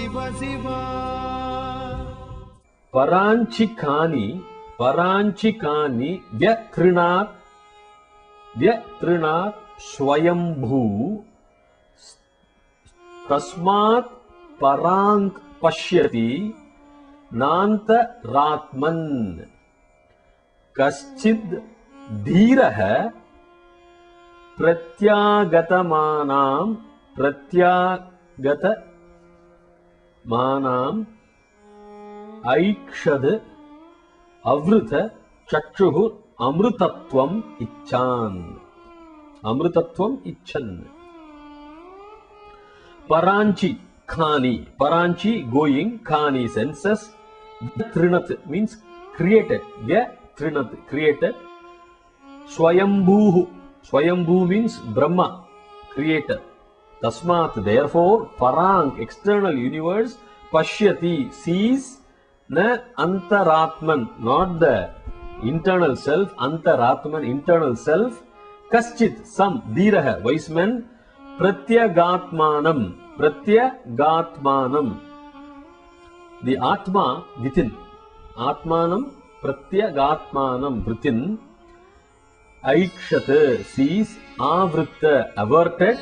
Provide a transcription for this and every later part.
शिव शिव परांचिकानि व्यतृणात् स्वयंभू तस्मात् परांक पश्यति नान्तरात्मन् कश्चिद् धीरः प्रत्यागतमानाम् ऐक्षद अवृत चक्षुः अमृतत्वम् इच्छन् Paranchi khani, paranchi going, khani senses, trinat means created, trinat created, swayambhu, swayambhu means Brahma, creator. Tasmat, therefore, parang, external universe, pashyati, sees, na antaratman, not the internal self, antaratman, internal self, kaschit, some, dhiraha, wise men, Pratyagatmanam, the Atma within, Atmanam, Pratyagatmanam within, Aikshat sees, Avritta averted,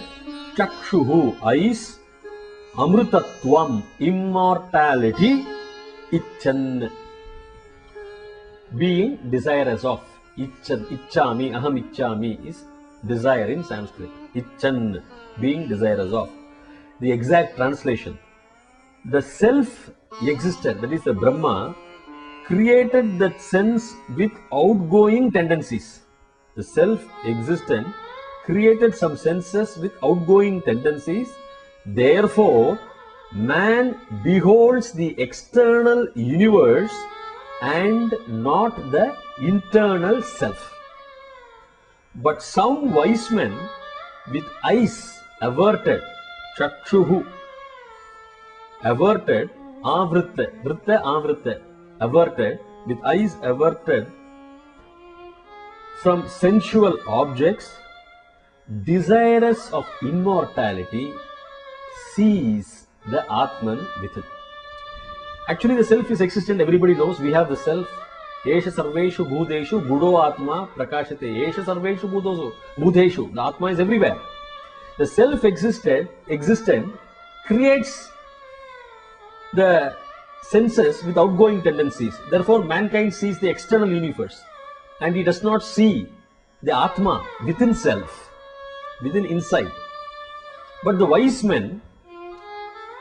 Chakshuhu eyes, Amrutatvam immortality, Icchan being desirous of, Ichchami, Aham Ichchami is desire in Sanskrit, Icchan being desirous of. The exact translation. The self existed, that is the Brahma, created that sense with outgoing tendencies. The self-existent created some senses with outgoing tendencies. Therefore, man beholds the external universe and not the internal self. But some wise men with eyes averted, chakshuhu, averted, avritta, vritta avritta, averted, with eyes averted from sensual objects, desirous of immortality, sees the Atman within. Actually, the self is existent, everybody knows, we have the self. Esha sarveshu bhudeshu budo atma prakashate. Esha sarveshu bhudeshu. The Atma is everywhere. The self-existent creates the senses with outgoing tendencies. Therefore, mankind sees the external universe and he does not see the Atma within self, within inside. But the wise men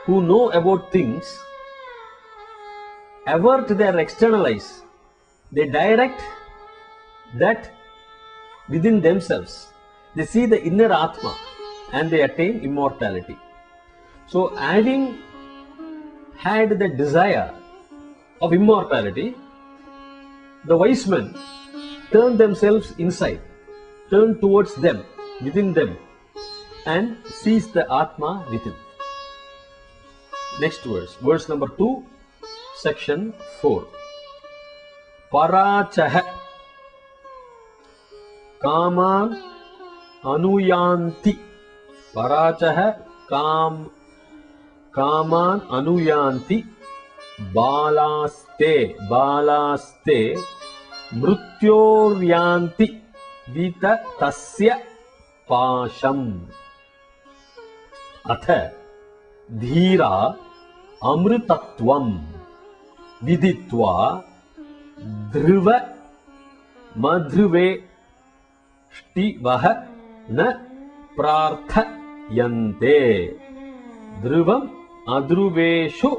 who know about things avert their external eyes. They direct that within themselves. They see the inner Atma and they attain immortality. So, having had the desire of immortality, the wise men turn themselves inside, turn towards them, within them, and sees the Atma within. Next verse, verse number 2, section 4. Parachaha Kaman Anuyanti. Parachaha Kaman Anuyanti Balaste Mrutyoryanti Vita Tasya Pasham Atha Dhira Amrutatvam Viditva Dhruva Madhruve Shtivaha Na Prarthayante. Dhruvam Adhruveshu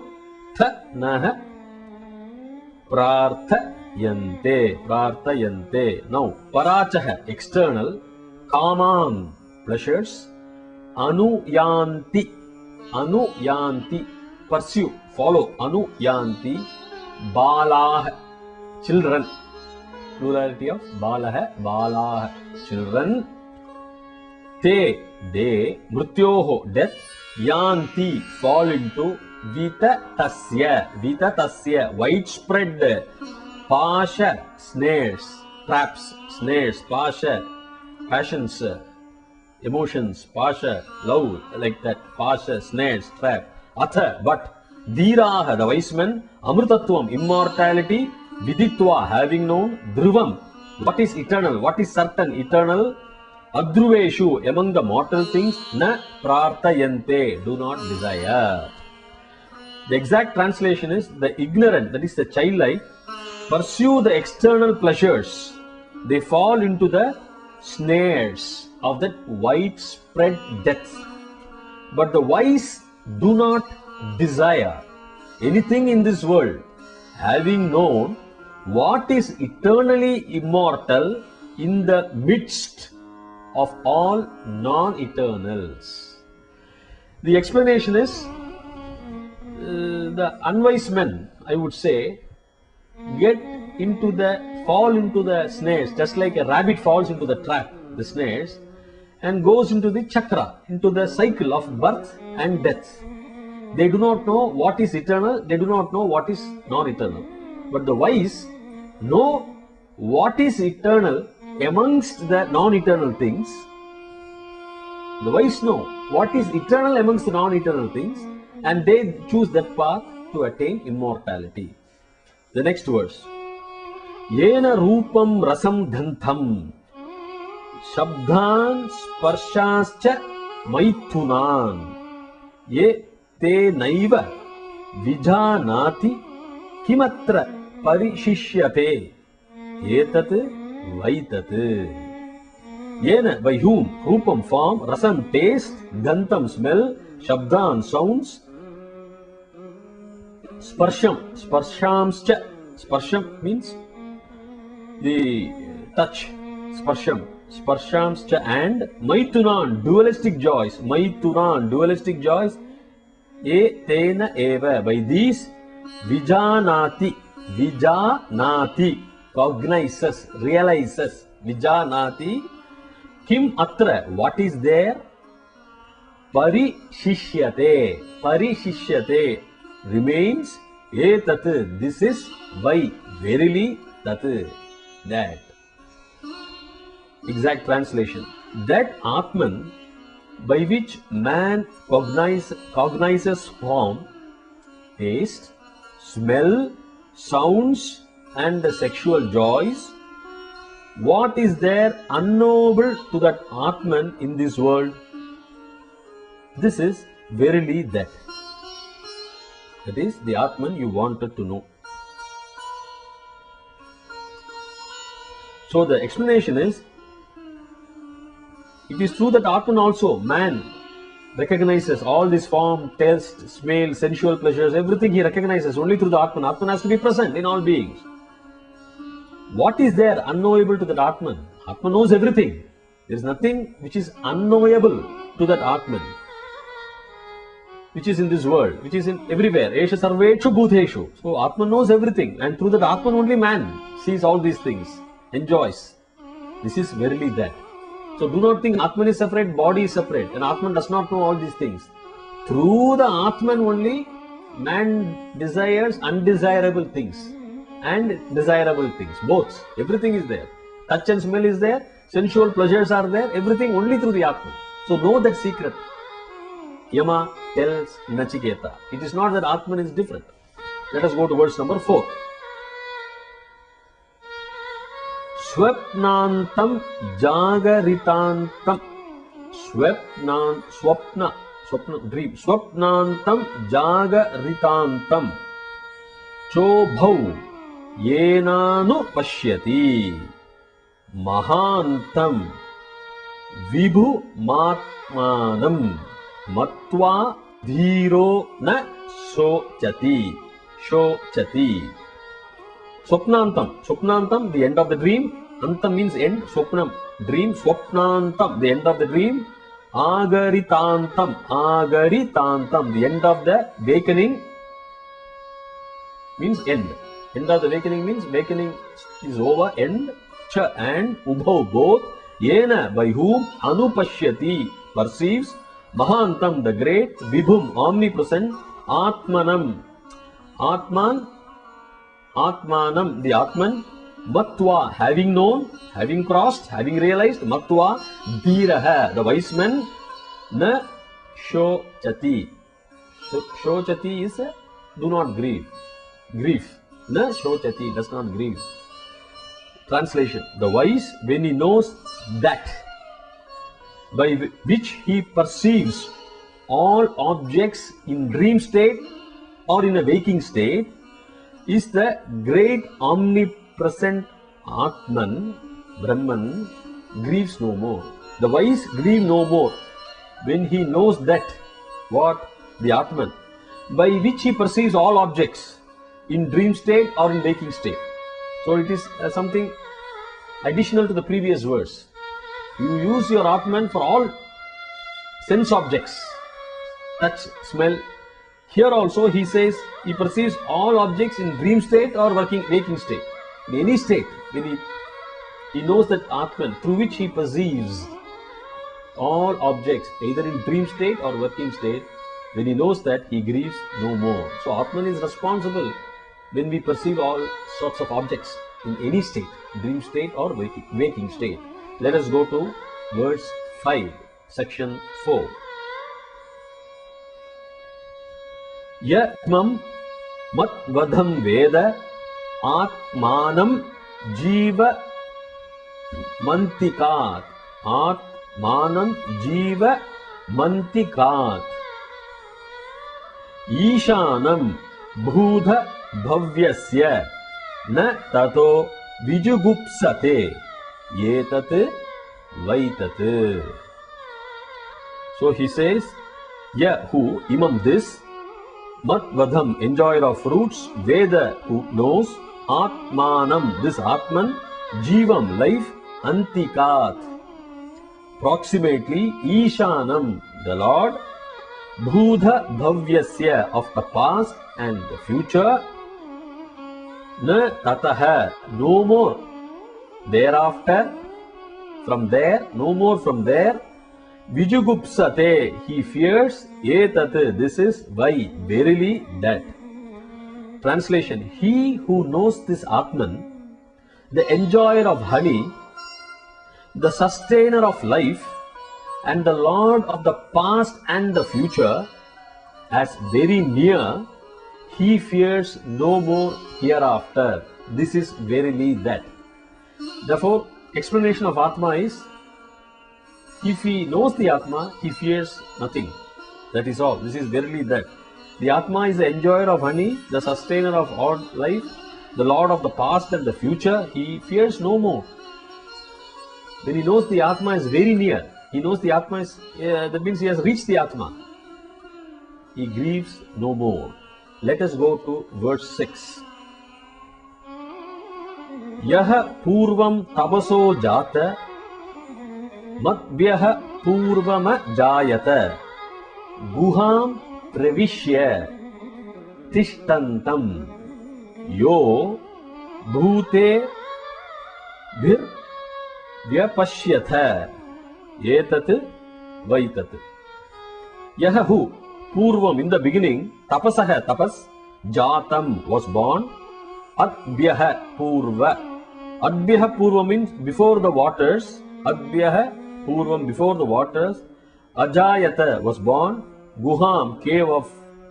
Tha Naha Prarthayante. Now, Parachaha, external, Kaman, pleasures, Anuyanti, pursue, follow, Anuyanti, Balah, children, plurality of Balah, children, Te, they, Mrutyoho, death, Yanti, fall into, Vita Tasya, widespread, Pasha, snares, traps, snares, Pasha, passions, emotions, Pasha, love, like that, Pasha, snares, trap, Atha, but, Dhiraha, the wise men. Amrutatvam, immortality. Viditva, having known. Dhruvam, what is eternal, what is certain, eternal. Adhruveshu, among the mortal things. Na prarthayante, do not desire. The exact translation is, the ignorant, that is the childlike, pursue the external pleasures. They fall into the snares of that widespread death. But the wise do not desire anything in this world, having known what is eternally immortal in the midst of all non-eternals. The explanation is, the unwise men, I would say, fall into the snares, just like a rabbit falls into the trap, the snares, and goes into the chakra, into the cycle of birth and death. They do not know what is eternal, they do not know what is non-eternal. But the wise know what is eternal amongst the non-eternal things. The wise know what is eternal amongst the non-eternal things, and they choose that path to attain immortality. The next verse. Yena rupam rasam ghantham shabdhan sparshascha maithunan ye te naiva vijanati kimatra parishishyate etat vaitat. Yena, by whom, rupam, form, rasam, taste, ghantham, smell, shabdhan, sounds, sparsham, sparshamscha, sparsham means the touch, sparsham, sparshamscha, and maithunan, dualistic joys, maithunan, dualistic joys, e tena eva, by these, vijanati, vijanati, cognizes, realizes, vijanati, kim atra, what is there, parishishyate, parishishyate, remains, etat, this is, why, verily, tat, that. Exact translation. That Atman, by which man cognizes form, taste, smell, sounds, and the sexual joys, what is there unknowable to that Atman in this world? This is verily that. That is the Atman you wanted to know. So the explanation is, it is true that Atman also, man, recognizes all this form, taste, smell, sensual pleasures, everything he recognizes only through the Atman. Atman has to be present in all beings. What is there unknowable to that Atman? Atman knows everything. There is nothing which is unknowable to that Atman, which is in this world, which is in everywhere. Esha sarveshu bhuteshu. So Atman knows everything, and through that Atman only man sees all these things, enjoys. This is verily that. So do not think Atman is separate, body is separate, and Atman does not know all these things. Through the Atman only, man desires undesirable things and desirable things, both. Everything is there. Touch and smell is there, sensual pleasures are there, everything only through the Atman. So know that secret. Yama tells Nachiketa. It is not that Atman is different. Let us go to verse number 4. Swapnantam jagaritantam. Swapna, dream. Swapnantam jagaritantam. Chobhau yenanu pashyati. Mahantam vibhu matmanam. Matva dhiro na shochati. Shochati. Swapnantam. Swapnantam, the end of the dream. Antam means end. Swapnam, dream. Swapnantam, the end of the dream. Agaritantam. Agaritantam, the end of the awakening means end. End of the awakening means awakening is over. End. Cha and ubhau, both. Yena, by whom, anupashyati, perceives. Mahantam, the great. Vibhum, omnipresent. Atmanam. Atman, Atmanam, the Atman. Matva, having known, having crossed, having realized. Matva, dhiraha, the wise man. Na shochati. Shochati is do not grieve. Grief. Na shochati, does not grieve. Translation. The wise, when he knows that by which he perceives all objects in dream state or in a waking state, is the great omnipresent Atman, Brahman, grieves no more. The wise grieve no more when he knows that, what? The Atman, by which he perceives all objects in dream state or in waking state. So it is something additional to the previous verse. You use your Atman for all sense objects, touch, smell. Here also he says he perceives all objects in dream state or waking state. In any state, when he knows that Atman through which he perceives all objects, either in dream state or working state, when he knows that, he grieves no more. So Atman is responsible when we perceive all sorts of objects in any state, dream state or waking state. Let us go to verse 5, section 4. Yatmam mat vadham veda atmanam jiva mantikat. Atmanam jiva mantikat. Ishanam bhudha bhavyasya na tato vijugupsate yetat vaitat. So he says, who, imam this, mat vadham, enjoyer of fruits, veda, who knows, atmanam, this Atman, jivam, life, antikat, approximately, ishanam, the Lord, bhudha bhavyasya, of the past and the future, na tataha, no more thereafter, from there, no more from there, vijugupsate, he fears, etat, this is, why, verily, that. Translation, he who knows this Atman, the enjoyer of honey, the sustainer of life, and the Lord of the past and the future, as very near, he fears no more hereafter. This is verily that. Therefore, explanation of Atma is, if he knows the Atma, he fears nothing. That is all. This is verily that. The Atma is the enjoyer of honey, the sustainer of all life, the Lord of the past and the future. He fears no more. When he knows the Atma is very near, he knows the Atma is, that means he has reached the Atma. He grieves no more. Let us go to verse 6. Yaha purvam tapaso jata madvyah purvama jayata guham pravishya tishtantam yo bhute vir vyapashyatha etat vaitat. Yaha who, purvam, in the beginning, tapasaha, tapas, jatam, was born, adbhyaha purva. Adbhyaha purva means before the waters, adbhyaha purvam, before the waters, ajayata, was born, guham,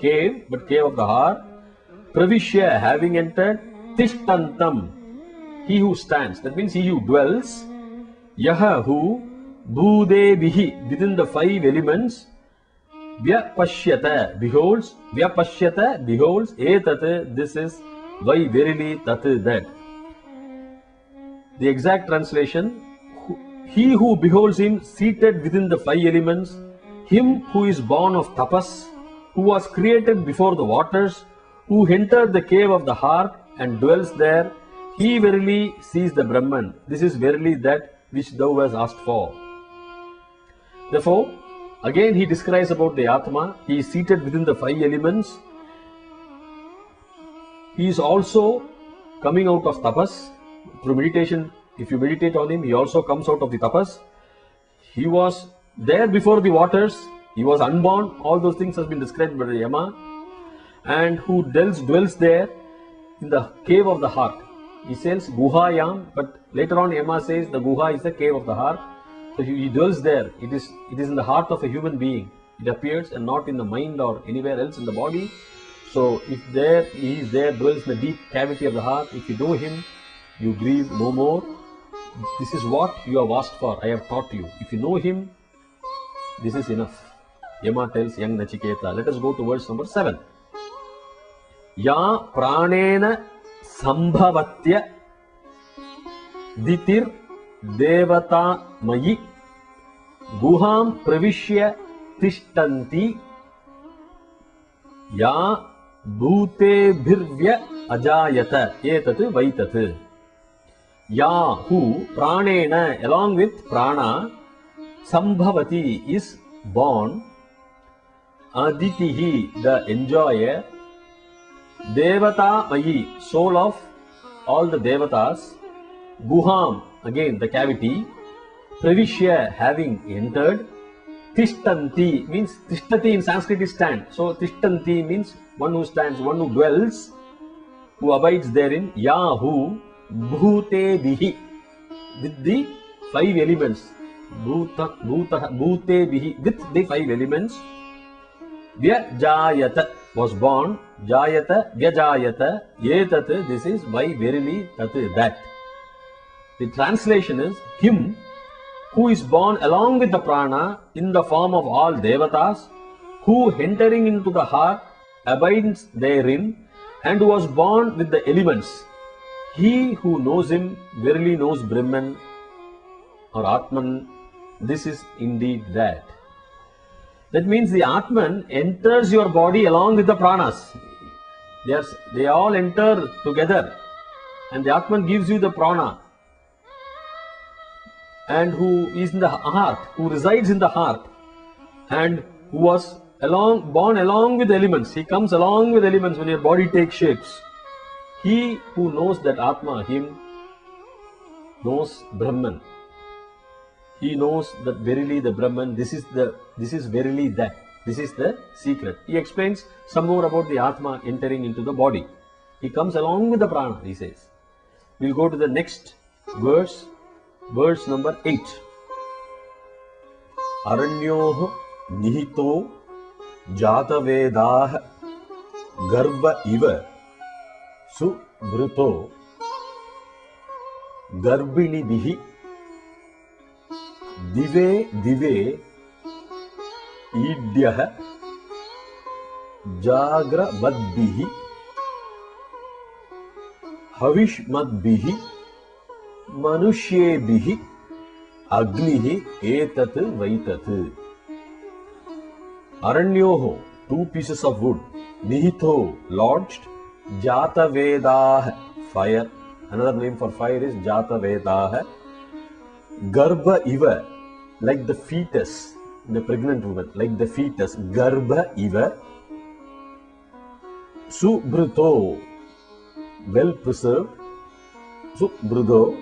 cave, but cave of the heart, pravishya, having entered, tishtantam, he who stands, that means he who dwells, yaha who, bhudebihi, within the five elements, vyapashyata, beholds, vyapashyata, beholds, etat, this is, why, verily, tat, that. The exact translation, he who beholds him seated within the five elements, him who is born of tapas, who was created before the waters, who entered the cave of the heart and dwells there, he verily sees the Brahman. This is verily that which thou hast asked for. Therefore, again he describes about the Atma. He is seated within the five elements. He is also coming out of tapas. Through meditation, if you meditate on him, he also comes out of the tapas. He was there before the waters. He was unborn. All those things has been described by the Yama. And who dwells there in the cave of the heart. He says Guhayam, but later on Yama says the Guha is the cave of the heart. So he dwells there. It is in the heart of a human being. It appears and not in the mind or anywhere else in the body. So if he is there, dwells in the deep cavity of the heart, if you know him, you grieve no more. This is what you have asked for, I have taught you. If you know him, this is enough. Yama tells young Nachiketa. Let us go to verse number 7. Ya pranena sambhavatya ditir devata mayi guham pravishya tishtanti ya bhutebhirvya ajayata etat vaitat. Ya, who pranena, along with prana, sambhavati, is born, aditihi, the enjoyer, devata mayi, soul of all the devatas, guham, again the cavity, pravishya, having entered, tishtanti means, tishtati in Sanskrit is stand, so tishtanti means one who stands, one who dwells, who abides therein. Yahu bhute bihi, with the 5 elements, bhute bihi, with the 5 elements, vyajayata, was born, jayata vyajayata etat, this is why verily tat, that. The translation is him who is born along with the prana in the form of all devatas, who entering into the heart abides therein, and who was born with the elements. He who knows him verily knows Brahman or Atman. This is indeed that. That means the Atman enters your body along with the pranas. They all enter together, and the Atman gives you the prana, and who is in the heart, who resides in the heart, and who was born along with elements. He comes along with elements when your body takes shapes. He who knows that Atma, him, knows Brahman. He knows that verily the Brahman, this is verily that. This is the secret. He explains some more about the Atma entering into the body. He comes along with the prana, he says. We'll go to the next verse, verse number 8. Aranyoh nihito jatavedah garbha iva subhruto garbhini bihi dive dive idyah jagravadbihi havishmadbihi manushyebihi agnihi etat vaitat. Aranyoho, 2 pieces of wood, nihito, lodged, jatavedah, fire, another name for fire is jatavedah, garbha iva, like the fetus, the pregnant woman, like the fetus, garbha iva, subhruto, well preserved, subhruto,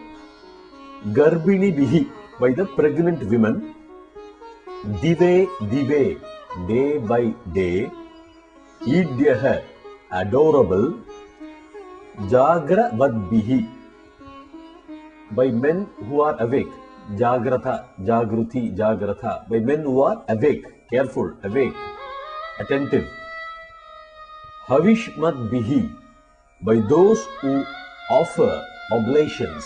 garbhini bihi, by the pregnant women, dive dive, day by day, idyah, adorable, jagravadbihi, by men who are awake, jagratha, jagruti, jagratha, by men who are awake, careful, awake, attentive. Havishmadbihi, by those who offer oblations.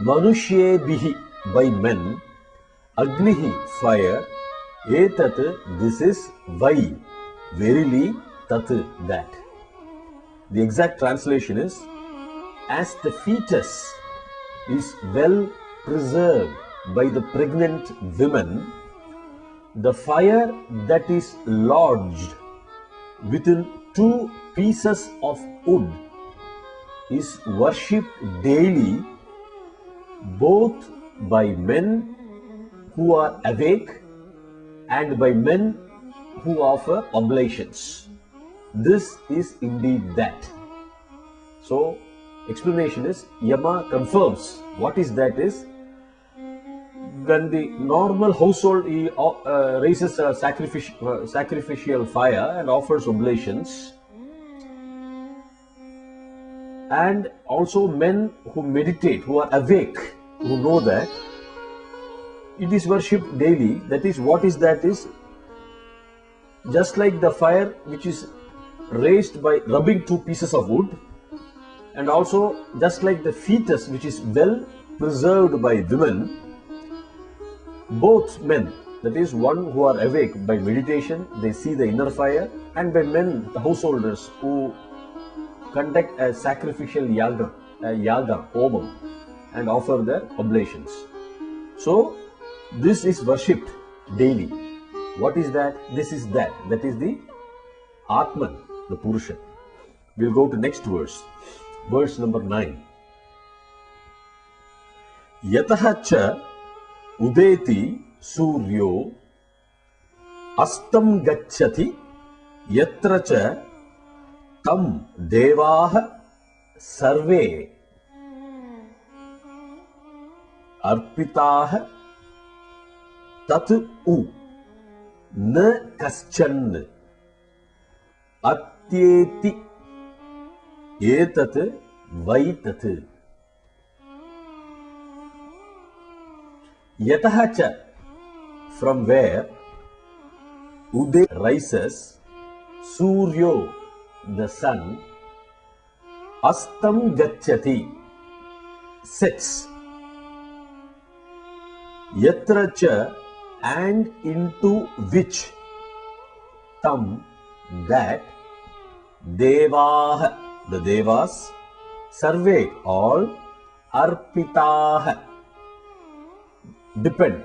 Manushyebihi, by men. Agnihi, fire. Etat, this is why, verily, tat, that. The exact translation is, as the fetus is well preserved by the pregnant women, the fire that is lodged within 2 pieces of wood is worshipped daily both by men who are awake and by men who offer oblations. This is indeed that. So, explanation is, Yama confirms what is that is, when the normal household raises a sacrificial fire and offers oblations, and also men who meditate, who are awake, who know that it is worshipped daily. That is, what is that is, just like the fire which is raised by rubbing two pieces of wood, and also just like the fetus which is well preserved by women, both men, that is one who are awake by meditation, they see the inner fire, and by men, the householders who conduct a sacrificial yaga, homam, and offer their oblations. So this is worshipped daily. What is that? This is that. That is the Atman, the Purusha. We'll go to next verse. Verse number 9. Yataha cha udeti suryo astam gacchati yatra cha tam devaha sarve arpitaha tat u na kaschan atyeti etat vaitat. Yataha cha, from where Uday rises, Suryo, the sun, Astam gacchati, sets, Yatra cha, and into which, Tam, that, Devaha, the Devas, Sarve, all, Arpitaha, depend.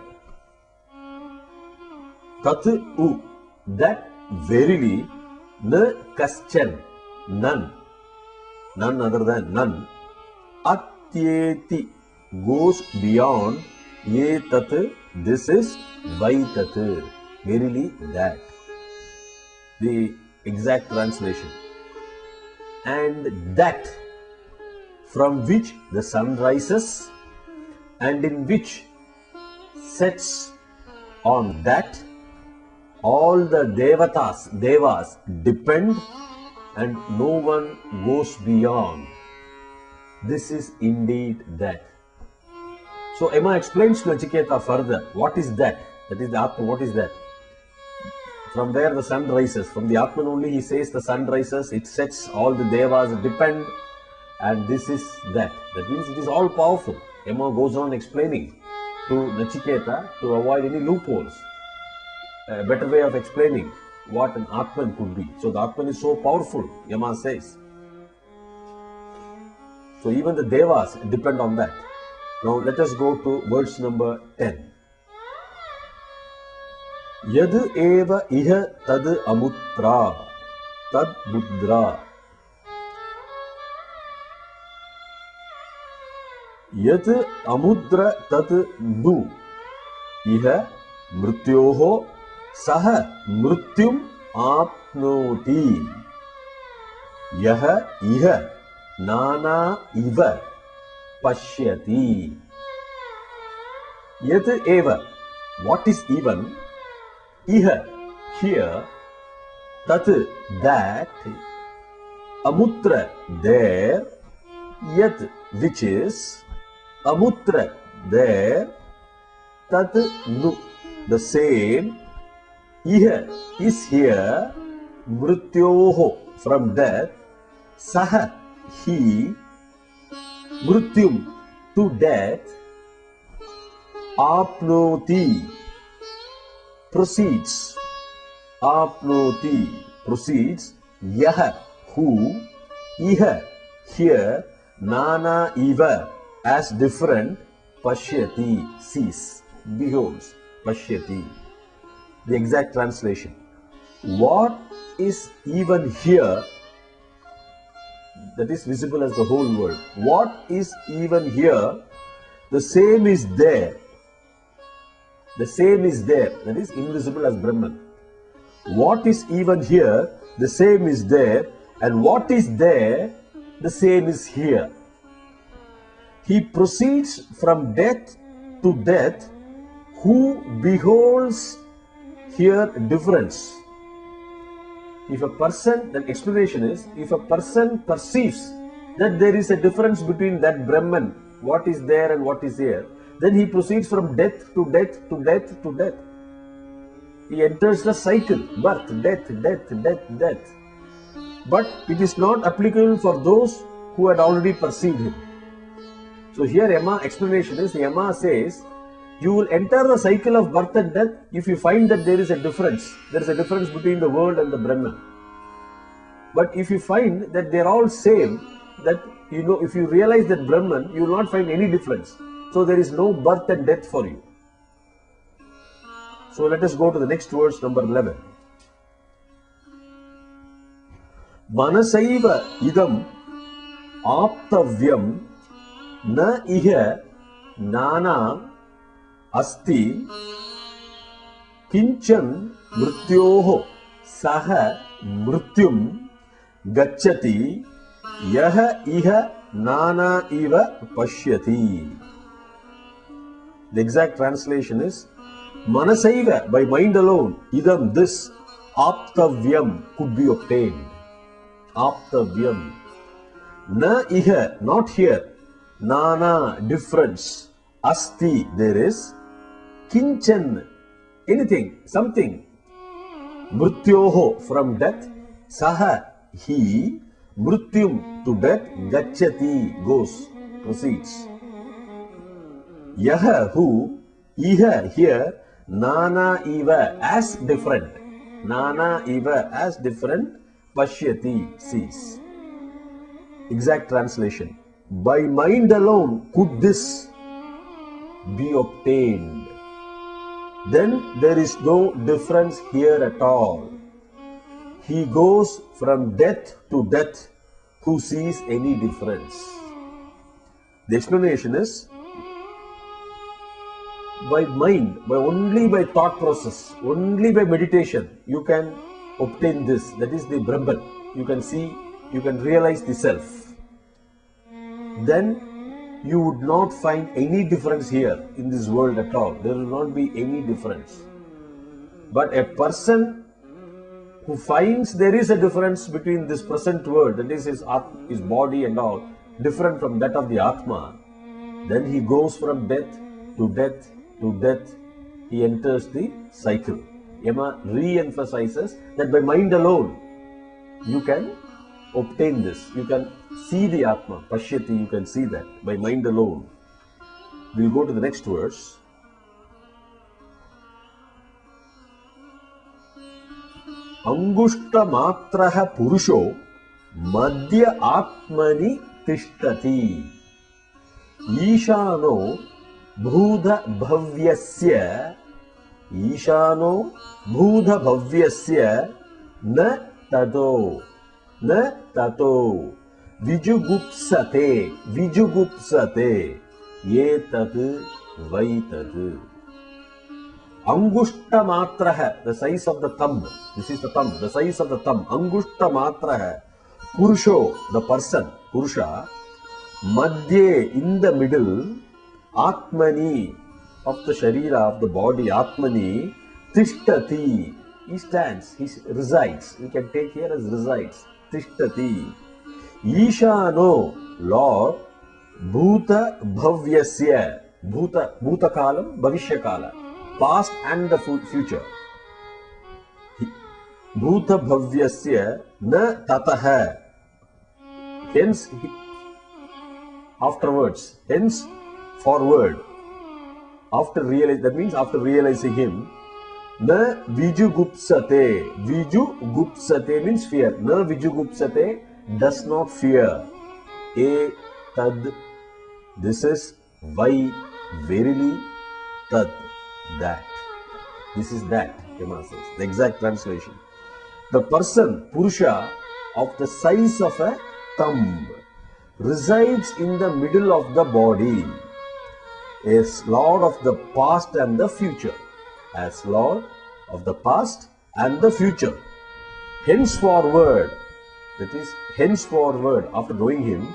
Tat u, that verily, na kaschan, none, none other than none, atyeti, goes beyond, ye tat, this is vaitat, verily that. The exact translation. And that, from which the sun rises, and in which sets, on that all the devas depend, and no one goes beyond. This is indeed that. So Yama explains to Nachiketa further, what is that? That is the Atman, what is that? From where the sun rises, from the Atman only he says the sun rises, it sets, all the devas depend, and this is that. That means it is all powerful. Yama goes on explaining to Nachiketa to avoid any loopholes. A better way of explaining what an Atman could be. So the Atman is so powerful, Yama says. So even the devas depend on that. Now let us go to verse number 10. Yad eva iha tad amutra tad buddra yat amudra tat nu iha mrityoho sah mrityum apnoti yaha iha nana iva pashyati. Yat eva, what is even, iha, here, tat, that, amutra, there, yat, which is, amutra, there, tat, nu, the same, iha, is here, mrityoho, from death, saha, he, mrityum, to death, apnoti, proceeds, apnoti, proceeds, yaha, who, iha, here, nana iva, as different, pashyati, sees, beholds, pashyati. The exact translation. What is even here, that is visible as the whole world. What is even here, the same is there. The same is there, that is invisible as Brahman. What is even here, the same is there, and what is there, the same is here. He proceeds from death to death, who beholds here difference. If a person, the explanation is, if a person perceives that there is a difference between that Brahman, what is there and what is here, then he proceeds from death to death to death to death. He enters the cycle, birth, death, death, death, death. but it is not applicable for those who had already perceived him. So here explanation is, Yama says, you will enter the cycle of birth and death if you find that there is a difference. There is a difference between the world and the Brahman. But if you find that they are all same, that if you realize that Brahman, you will not find any difference. So there is no birth and death for you. So let us go to the next verse, number 11. Manasaiva idam aptavyam na iha nana asti kinchan mrityoho saha mrityum gacchati yaha iha nana iva pashyati. The exact translation is, Manasaiva, by mind alone, idam, this, aptavyam, could be obtained. Aptavyam. Na iha, not here. Nana, difference. Asti, there is. Kinchan, anything, something. Mrityoho, from death. Saha, he. Mrityum, to death. Gacchati, goes, proceeds. Yaha, who. Iha, here. Nana iva, as different. Nana iva, as different. Pashyati, sees. Exact translation. By mind alone could this be obtained. Then there is no difference here at all. He goes from death to death. Who sees any difference? The explanation is, by mind, only by thought process, only by meditation, you can obtain this. That is the Brahman. You can see, you can realize the self. Then you would not find any difference here in this world at all. There will not be any difference. But a person who finds there is a difference between this present world, that is his body and all, different from that of the Atma, then he goes from death to death to death. He enters the cycle. Yama re-emphasizes that by mind alone you can obtain this. You can see the Atma, Pashyati, you can see that by mind alone. We'll go to the next verse. Angushta matraha purusho madhya atmani tishtati Ishano bhudha bhavyasya Ishano bhudha bhavyasya na tato vijugupsate yetat vaitat. Angushta matraha, the size of the thumb. This is the thumb, the size of the thumb. Angushta matraha, purusho, the person, purusha, madhye, in the middle, atmani, of the sharira, of the body, atmani, tishtati, he stands, he resides. We can take here as resides. Tishtati. Ishano, Lord, bhuta bhavyasya, bhuta kalam, bhavishya kala, past and the future. Bhuta bhavyasya na tataha, hence, afterwards, hence, forward. After realizing, that means after realizing him, na vijugupsate. Vijugupsate means fear. Na vijugupsate, does not fear. E tad, this is why, verily, tad, that. This is that, Yama says. The exact translation. The person, Purusha, of the size of a thumb, resides in the middle of the body, is Lord of the past and the future. As Lord of the past and the future. Henceforward, that is, henceforward, after knowing him,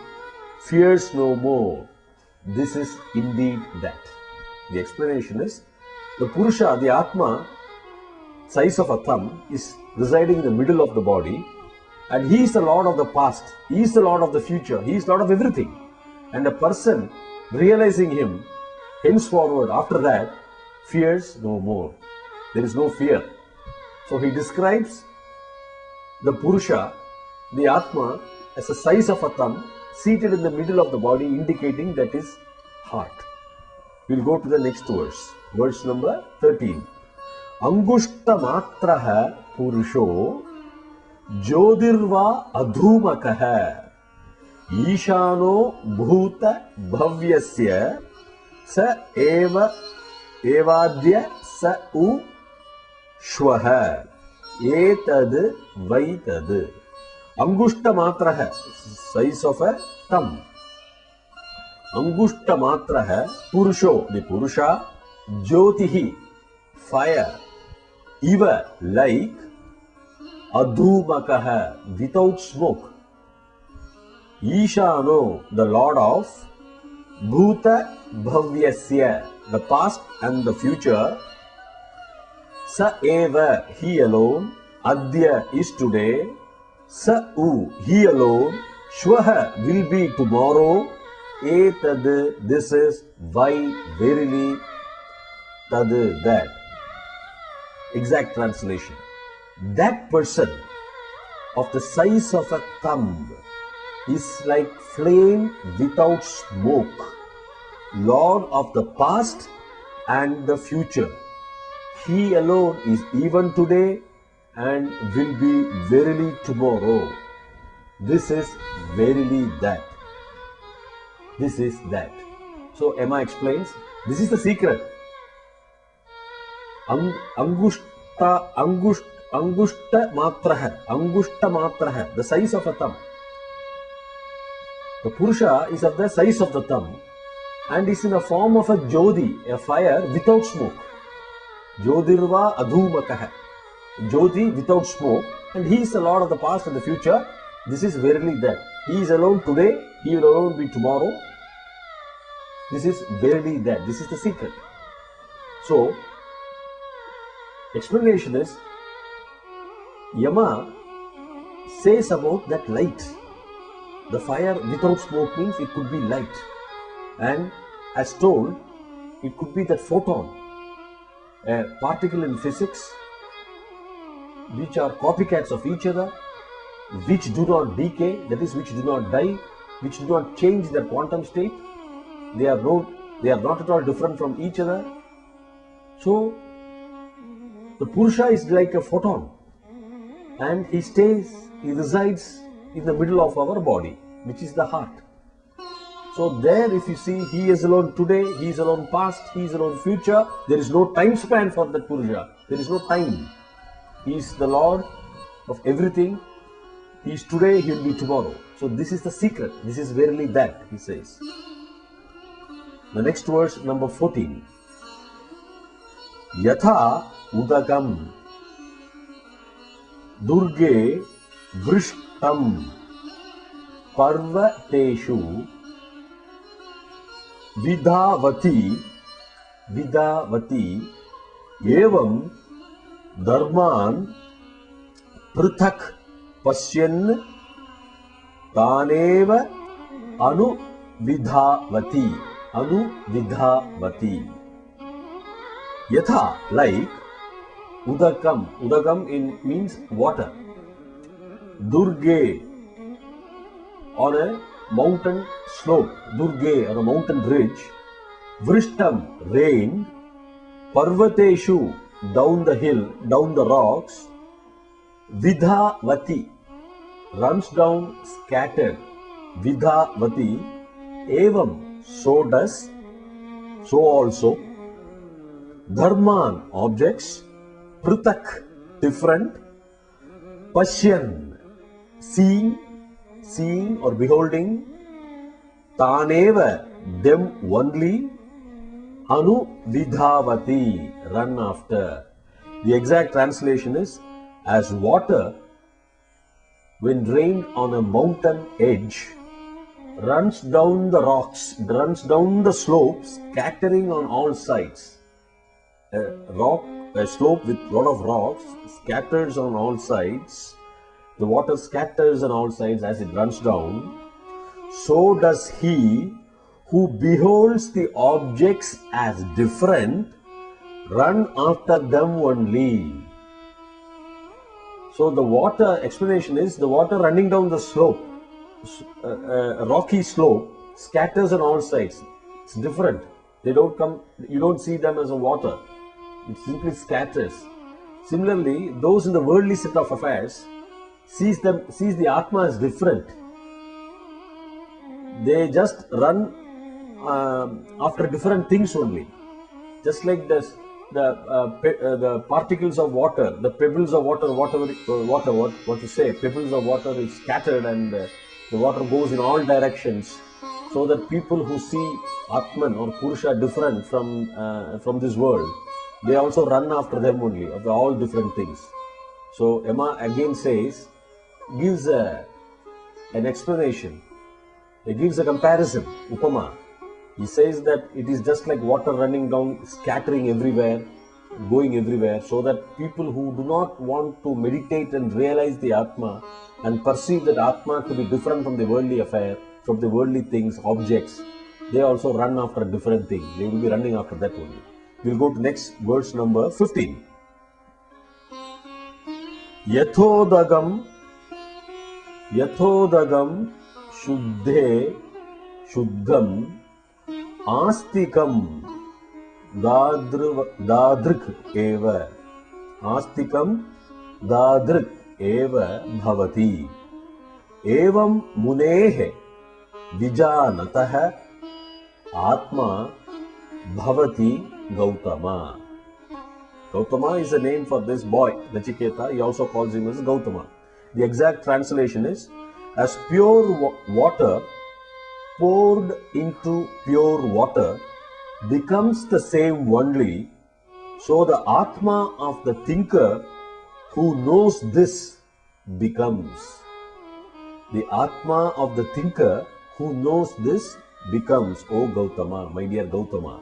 fears no more. This is indeed that. The explanation is, the Purusha, the Atma, size of a thumb, is residing in the middle of the body, and he is the Lord of the past, he is the Lord of the future, he is Lord of everything. And a person realizing him, henceforward, after that, fears no more. There is no fear. So he describes the Purusha the Atma as a size of a thumb seated in the middle of the body, indicating that is heart. We'll go to the next verse. Verse number 13. Angushta matraha purusho Jyodirva adhumakaha Ishano bhuta bhavyasya sa evadya sa u shwaha etad vaitad. Angushta matraha, size of a thumb. Angushta matraha purusho, the purusha, jyotihi, fire, iva, like, adhumakaha, without smoke. Ishano, the Lord of Bhuta Bhavyasya, the past and the future. Sa eva, he alone. Adya is today. Sa u, he alone. Shwaha will be tomorrow. Etad, this is. Vai, verily. Tad, that. Exact translation. That person of the size of a thumb is like flame without smoke, Lord of the past and the future. He alone is even today and will be verily tomorrow. This is verily that. This is that. So Emma explains, this is the secret. Angushta matraha, the size of a thumb. The Purusha is of the size of the thumb and is in the form of a Jyoti, a fire without smoke. Jyodirva adhumakaha. Jyoti without smoke, and he is the Lord of the past and the future. This is verily that. He is alone today, he will alone be tomorrow. This is verily that. This is the secret. So, explanation is, Yama says about that light. The fire without smoke means it could be light. And as told, it could be that photon, a particle in physics, which are copycats of each other, which do not decay, that is, which do not die, which do not change their quantum state. They are not at all different from each other. So, the Purusha is like a photon, and he resides in the middle of our body, which is the heart. So there, if you see, he is alone today, he is alone past, he is alone future. There is no time span for that Purusha. There is no time. He is the Lord of everything. He is today, he will be tomorrow. So this is the secret. This is verily that, he says. The next verse, number 14. Yatha udagam durge vrishtam parvateshu vidhavati evam dharman prithak pasyan taneva anuvidhavati. Yatha, like, udagam means water. Durge, on a mountain slope. Durge, on a mountain ridge. Vrishtam, rain. Parvateshu, down the hill, down the rocks. Vidhavati, runs down scattered. Vidhavati, evam, so does, so also. Dharman, objects. Prithak, different. Pashyan, seeing or beholding. Taneva, them only. Anuvidhavati, run after. The exact translation is, as water, when rained on a mountain edge, runs down the rocks, runs down the slopes, scattering on all sides. A slope with lot of rocks scatters on all sides. The water scatters on all sides as it runs down. So does he who beholds the objects as different run after them only. So the water explanation is the water running down the slope, a rocky slope, scatters on all sides. It's different. They don't come, you don't see them as a water. It simply scatters. Similarly, those in the worldly set of affairs sees the Atma as different. They just run after different things only. Just like this, the particles of water, the pebbles of water, what to say, pebbles of water is scattered and the water goes in all directions, so that people who see Atman or Purusha different from this world, they also run after them only, of all different things. So Emma again says, gives an explanation, it gives a comparison, Upama. He says that it is just like water running down, scattering everywhere, going everywhere, so that people who do not want to meditate and realize the Atma and perceive that Atma to be different from the worldly affair, from the worldly things, objects, they also run after different things. They will be running after that only. We'll go to next verse number 15. Yathodagam shuddham Astikam dadrik eva. Astikam dadrik eva bhavati. Evam munehe vijanatah atma bhavati Gautama. Gautama is a name for this boy, Nachiketa. He also calls him as Gautama. The exact translation is, as pure water poured into pure water becomes the same only, so the Atma of the thinker who knows this becomes. The Atma of the thinker who knows this becomes, O Gautama, my dear Gautama.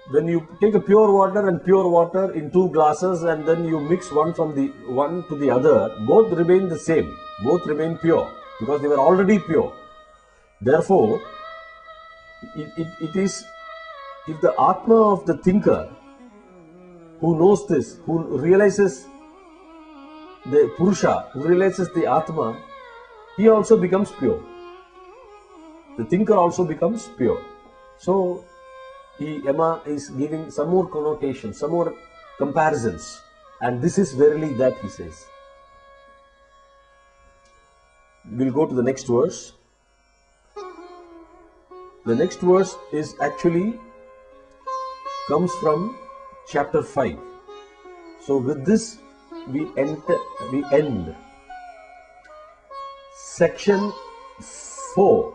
When you take a pure water and pure water in two glasses and then you mix one from the one to the other, both remain the same, both remain pure because they were already pure. Therefore, it is, if the Atma of the thinker who knows this, who realizes the Purusha, who realizes the Atma, he also becomes pure. The thinker also becomes pure. So, Emma is giving some more connotations, some more comparisons, and this is verily that, he says. We'll go to the next verse. The next verse is actually comes from chapter 5. So with this we end section 4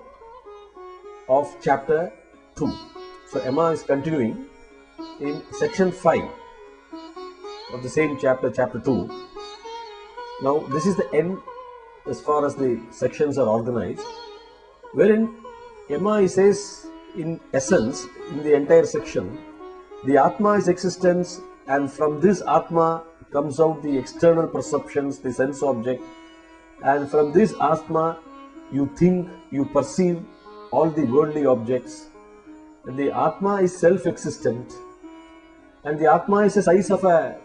of chapter 2. So Emma is continuing in section 5 of the same chapter, chapter 2. Now this is the end as far as the sections are organized, wherein Emma says, in essence, in the entire section, the Atma is existence, and from this Atma comes out the external perceptions, the sense object, and from this Atma you think, you perceive all the worldly objects. And the Atma is self-existent, and the Atma is the size of a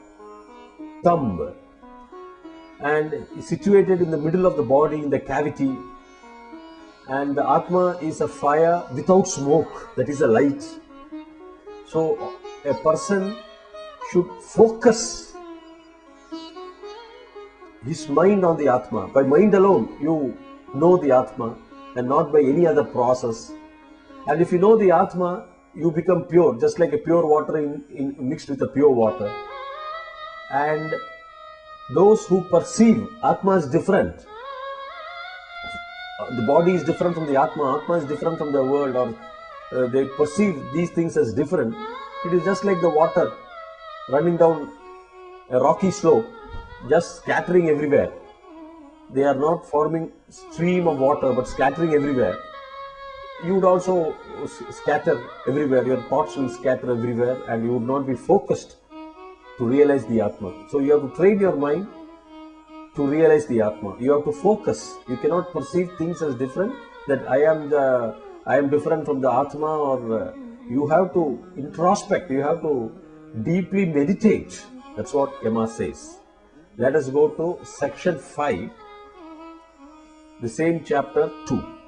thumb and is situated in the middle of the body, in the cavity. And the Atma is a fire without smoke, that is a light. So a person should focus his mind on the Atma. By mind alone you know the Atma and not by any other process. And if you know the Atma, you become pure, just like a pure water mixed with a pure water. And those who perceive Atma is different. The body is different from the Atma is different from the world, or they perceive these things as different. It is just like the water running down a rocky slope, just scattering everywhere. They are not forming stream of water, but scattering everywhere. You would also scatter everywhere, your thoughts will scatter everywhere, and you would not be focused to realize the Atma. So you have to train your mind to realize the Atma. You have to focus. You cannot perceive things as different, that I am different from the Atma, or you have to introspect, you have to deeply meditate. That's what Emma says. Let us go to section 5, the same chapter 2.